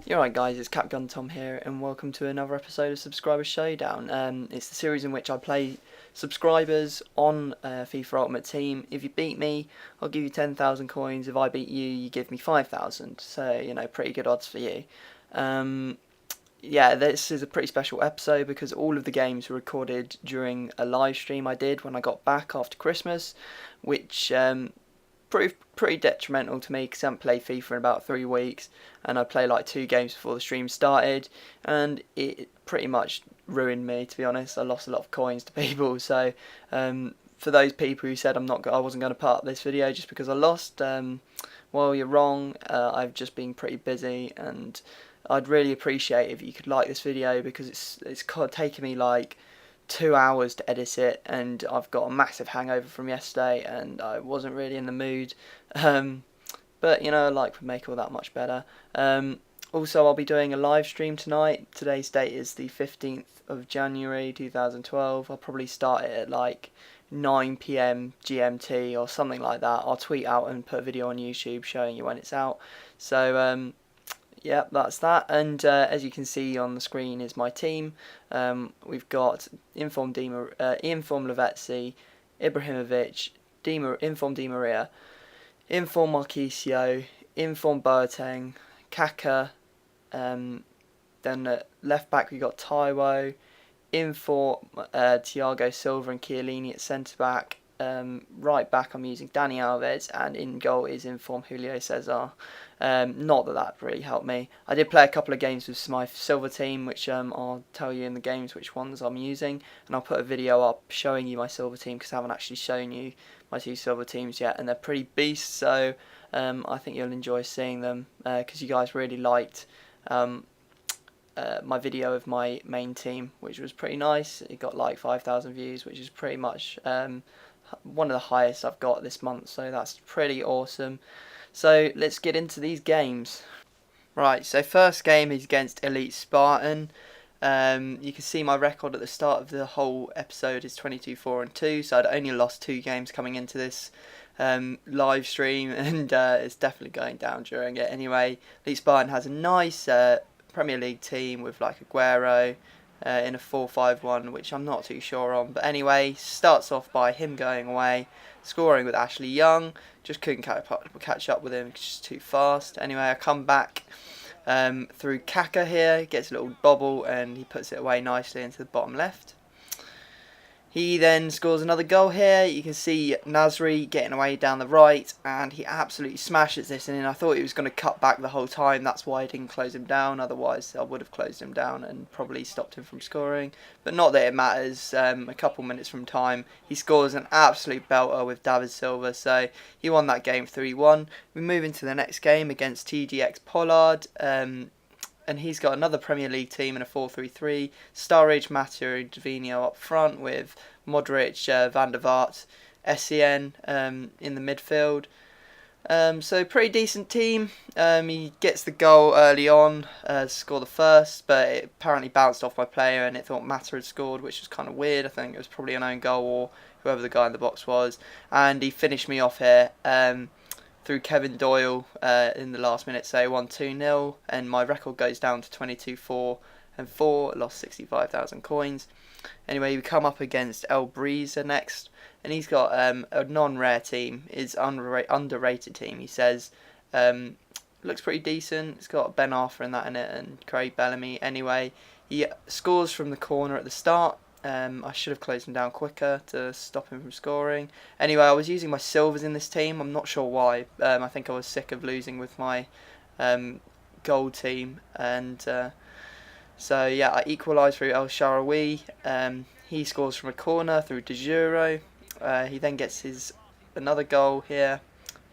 You're right, guys, it's CapgunTom here, and welcome to another episode of Subscriber Showdown. It's the series in which I play subscribers on FIFA Ultimate Team. If you beat me, I'll give you 10,000 coins. If I beat you, you give me 5,000. So, pretty good odds for you. Yeah, this is a pretty special episode because all of the games were recorded during a live stream I did when I got back after Christmas, which proved pretty detrimental to me because I haven't played FIFA in about 3 weeks, and I played like 2 games before the stream started, and it pretty much ruined me, to be honest. I lost a lot of coins to people, so for those people who said I wasn't going to part of this video just because I lost, well, you're wrong. I've just been pretty busy, and I'd really appreciate if you could like this video because it's taken me like 2 hours to edit it, and I've got a massive hangover from yesterday and I wasn't really in the mood, but life would make all that much better. Also, I'll be doing a live stream tonight. Today's date is the 15th of January 2012. I'll probably start it at like 9 PM GMT or something like that. I'll tweet out and put a video on YouTube showing you when it's out. So yeah, that's that. And as you can see on the screen is my team. We've got Inform Lavezzi, Ibrahimovic, Inform Di Maria, Inform Marquisio, Inform Boateng, Kaka. Then at left back we've got Taiwo, Inform Thiago Silva and Chiellini at centre back. Right back I'm using Dani Alves, and in goal is Inform Julio Cesar. Not that really helped me. I did play a couple of games with my silver team, which I'll tell you in the games which ones I'm using, and I'll put a video up showing you my silver team because I haven't actually shown you my 2 silver teams yet, and they're pretty beasts, so I think you'll enjoy seeing them because you guys really liked my video of my main team, which was pretty nice. It got like 5,000 views, which is pretty much one of the highest I've got this month, so that's pretty awesome. So let's get into these games. Right, so first game is against Elite Spartan. You can see my record at the start of the whole episode is 22-4-2, so I'd only lost 2 games coming into this live stream, and it's definitely going down during it. Anyway, Elite Spartan has a nice Premier League team with like Aguero in a 4-5-1, which I'm not too sure on. But anyway, starts off by him going away, scoring with Ashley Young. Just couldn't catch up with him, it's just too fast. Anyway, I come back through Kaka here, gets a little bobble, and he puts it away nicely into the bottom left. He then scores another goal here. You can see Nasri getting away down the right, and he absolutely smashes this in. I thought he was going to cut back the whole time. That's why I didn't close him down. Otherwise, I would have closed him down and probably stopped him from scoring. But not that it matters. A couple minutes from time, he scores an absolute belter with David Silva. So he won that game 3-1. We move into the next game against TGX Pollard. And he's got another Premier League team in a 4-3-3. Sturridge, Matteo, and Davino up front with Modric, Van der Vaart, Essien in the midfield. So pretty decent team. He gets the goal early on, score the first, but it apparently bounced off my player and it thought Mata had scored, which was kind of weird. I think it was probably an own goal or whoever the guy in the box was. And he finished me off here through Kevin Doyle in the last minute, say 1-2-0, and my record goes down to 22-4-4, lost 65,000 coins. Anyway, we come up against El Breezer next, and he's got a non-rare team, his underrated team, he says. Looks pretty decent, it's got Ben Arthur and that in it, and Craig Bellamy. Anyway, he scores from the corner at the start. I should have closed him down quicker to stop him from scoring. Anyway, I was using my silvers in this team. I'm not sure why. I think I was sick of losing with my gold team. And so, yeah, I equalised through El Shaarawy. He scores from a corner through De Juro. He then gets another goal here.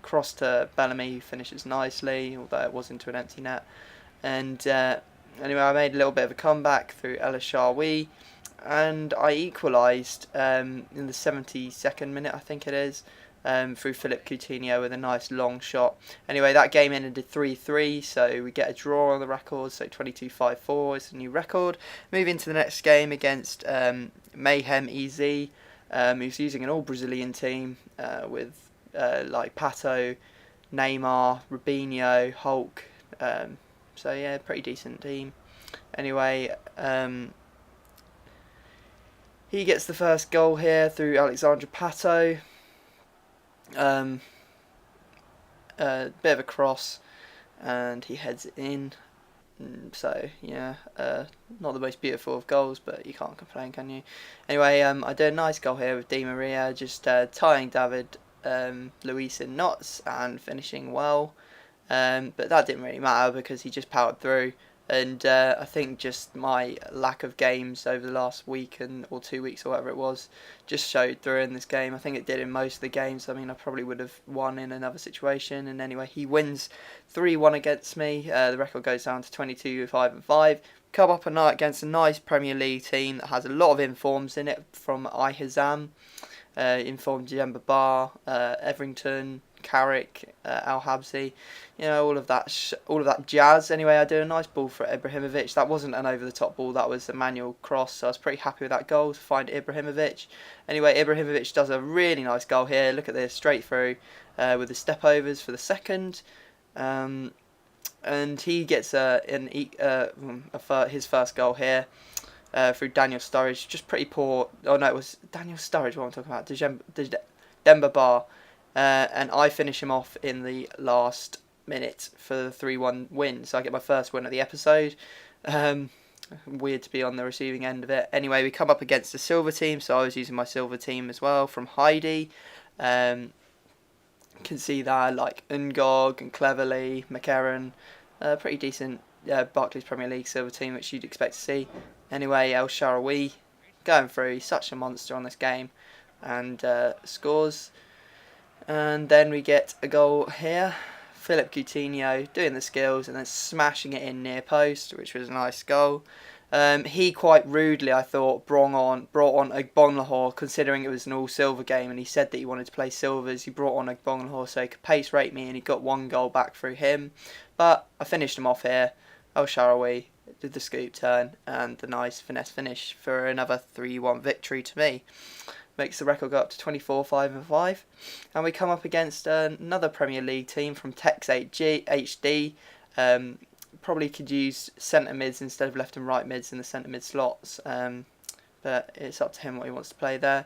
Cross to Bellamy, who finishes nicely, although it was into an empty net. And anyway, I made a little bit of a comeback through El Shaarawy. And I equalised in the 72nd minute, I think it is, through Philip Coutinho with a nice long shot. Anyway, that game ended 3-3, so we get a draw on the record, so 22-5-4 is a new record. Moving to the next game against Mayhem EZ, who's using an all-Brazilian team with like Pato, Neymar, Robinho, Hulk, So yeah, pretty decent team. Anyway, he gets the first goal here through Alexandra Pato. A bit of a cross, and he heads it in. So yeah, not the most beautiful of goals, but you can't complain, can you? Anyway, I did a nice goal here with Di Maria, just tying David Luiz in knots and finishing well. But that didn't really matter because he just powered through. And I think just my lack of games over the last week or 2 weeks or whatever it was just showed through in this game. I think it did in most of the games. I mean, I probably would have won in another situation. And anyway, he wins 3-1 against me. The record goes down to 22-5-5. Come up a night against a nice Premier League team that has a lot of informs in it, from Ihazam, informed Jemba Bar, Everington, Carrick, Al Habsi, all of that jazz. Anyway, I did a nice ball for Ibrahimovic. That wasn't an over the top ball, that was a manual cross, so I was pretty happy with that goal to find Ibrahimovic. Anyway, Ibrahimovic does a really nice goal here. Look at this, straight through with the step overs for the second. And he gets his first goal here through Daniel Sturridge. Just pretty poor. Oh no, it was Daniel Sturridge. What I'm talking about, Demba Ba, and I finish him off in the last minute for the 3-1 win. So I get my first win of the episode. Weird to be on the receiving end of it. Anyway, we come up against the silver team, so I was using my silver team as well from Heidi. Can see that, like Ngog and Cleverly, McCarran, pretty decent Barclays Premier League silver team, which you'd expect to see. Anyway, El Shaarawy going through, he's such a monster on this game, and scores. And then we get a goal here. Philip Coutinho doing the skills and then smashing it in near post, which was a nice goal. He quite rudely, I thought, brought on Ogbonlahor, considering it was an all-silver game, and he said that he wanted to play silvers. He brought on Ogbonlahor so he could pace rate me, and he got 1 goal back through him. But I finished him off here. El Shaarawy did the scoop turn and the nice finesse finish for another 3-1 victory to me. Makes the record go up to 24-5-5. And we come up against another Premier League team from Tex HD. Probably could use centre mids instead of left and right mids in the centre mid slots, but it's up to him what he wants to play there.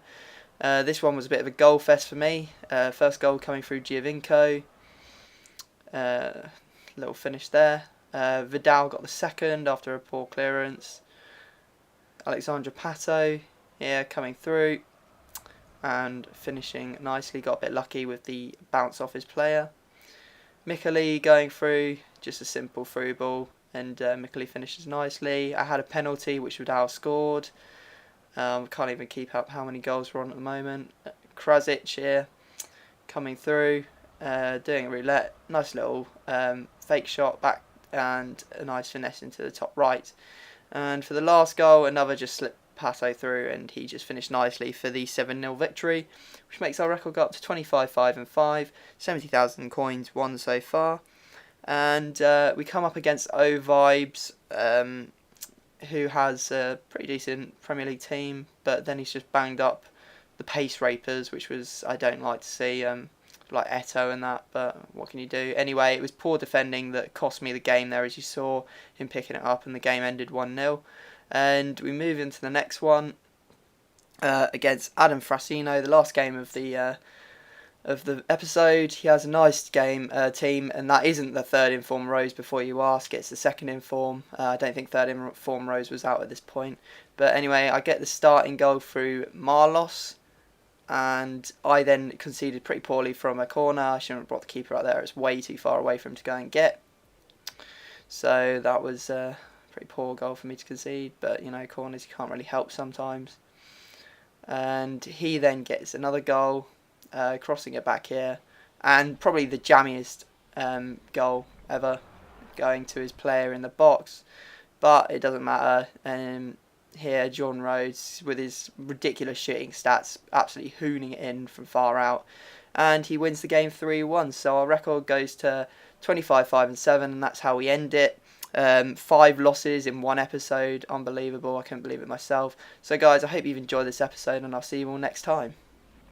This one was a bit of a goal fest for me. First goal coming through Giovinco. Little finish there. Vidal got the second after a poor clearance. Alexandra Pato here coming through and finishing nicely. Got a bit lucky with the bounce off his player. Mikali going through, just a simple through ball, and Mikali finishes nicely. I had a penalty which Vidal scored. Can't even keep up how many goals we're on at the moment. Krasic here coming through, doing a roulette. Nice little fake shot back and a nice finesse into the top right. And for the last goal, another just slipped Pato through, and he just finished nicely for the 7-0 victory, which makes our record go up to 25-5-5, 70,000 coins won so far. And we come up against O Vibes, who has a pretty decent Premier League team, but then he's just banged up the pace rapers, which was I don't like to see, like Eto and that, but what can you do? Anyway, it was poor defending that cost me the game there, as you saw him picking it up, and the game ended 1-0. And we move into the next one against Adam Frasino, the last game of the episode. He has a nice game team, and that isn't the third inform Rose before you ask. It's the second inform. I don't think third inform Rose was out at this point. But anyway, I get the starting goal through Marlos, and I then conceded pretty poorly from a corner. I shouldn't have brought the keeper out there. It's way too far away for him to go and get. So that was pretty poor goal for me to concede, but corners you can't really help sometimes. And he then gets another goal, crossing it back here, and probably the jammiest goal ever, going to his player in the box, but it doesn't matter. Here John Rhodes, with his ridiculous shooting stats, absolutely hooning it in from far out, and he wins the game 3-1. So our record goes to 25-5-7, and that's how we end it. 5 losses in 1 episode, unbelievable. I couldn't believe it myself. So guys, I hope you've enjoyed this episode, and I'll see you all next time.